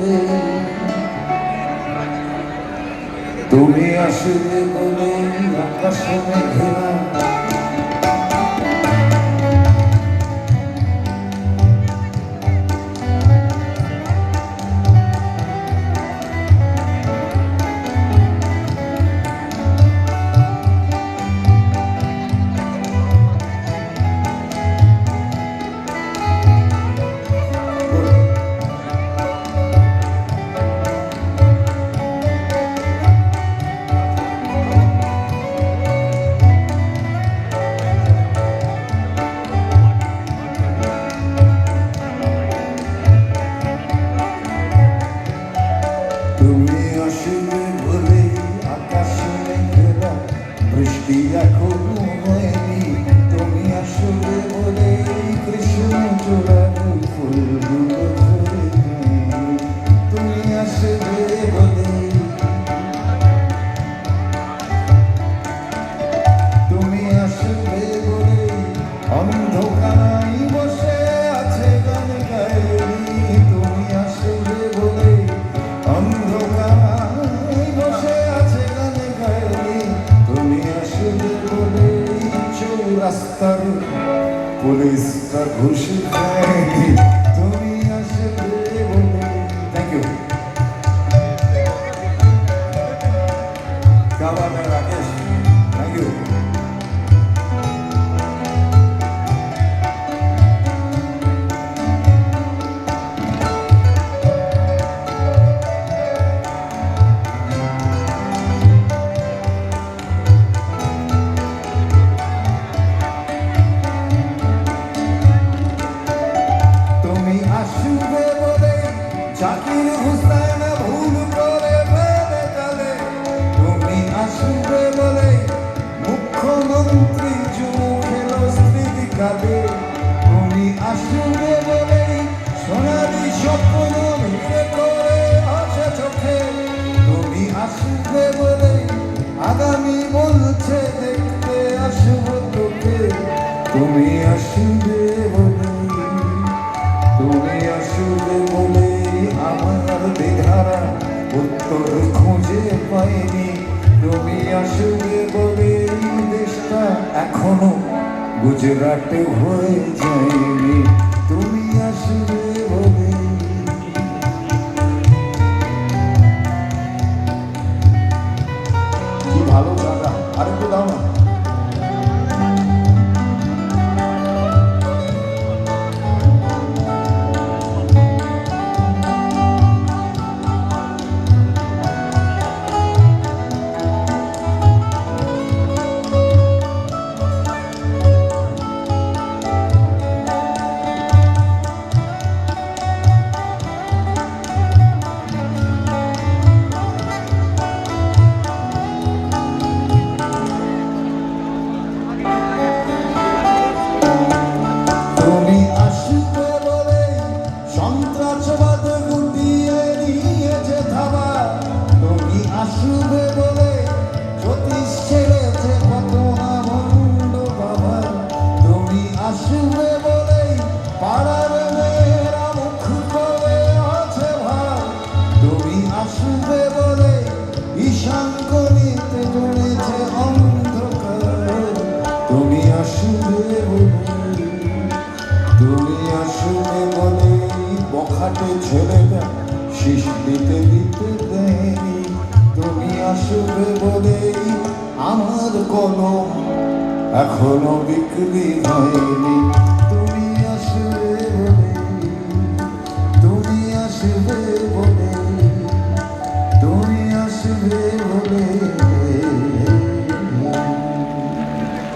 বলে, তুমি আসবে বলে আকাশে মেঘেরা তুমি আসবে বলে আকাশে মেঘেরা বৃষ্টি এখনো হয়নি, তুমি আসবে বলে কৃষ্ণ চূড়ার ফুলগুলো ঝরেনি, তুমি আসবে বলে, তুমি আসবে বলে অন্ধকারাই বসে আছে গান গায়নি, তুমি আসবে বলে অন্ধকারাই বসে আছে গান গায়নি, তুমি আসবে বলে চৌরাস্তার পুলিশটা ঘুষ দেয়নি, তুমি আসবে বলে। Thank you. क्या बात है राकेश, थैंक यू। আসবে বলে জাকির হুসাইন ভুল করে ফেলে গেলে, তুমি আসবে বলে মুখ্যমন্ত্রী চুমু খেলো স্মৃতি কাঁদে, তুমি আসবে বলে সোনালি স্বপ্ন ভিড়ে করে আসে চোখে, তুমি আসবে বলে আগামী বলছে দেখতে আসবো তোকে, তুমি আসবে বলে, তুমি আসবে বলে আমার বিধারা উত্তর খুঁজে পাইনি, তুমি আসবে বলে দেশটা এখনো গুজরাটে হয়ে যায়নি, তুমি আসবে বলে। কি ভালো গানা, আরেকটু দাও না। সন্ত্রাসবাদ গুটিয়ে নিয়েছে থাবা, তুমি আসবে বলে জ্যোতিষ ছেড়েছে কত না ভণ্ড বাবা, তুমি আসবে বলে পাড়ার মেয়েরা মুখ করে আছে ভাব, তুমি আসবে বলে ঈশাঙ্কনিতে জড়েছে অন্ধকার, তুমি আসবে বলে, তুমি আসবে বলে বখাটে ছেলেটা শীষ দিতে দিতে দেয়নি, তুমি আসবে বলে আমার কলম এখনো বিক্রি হয়নি।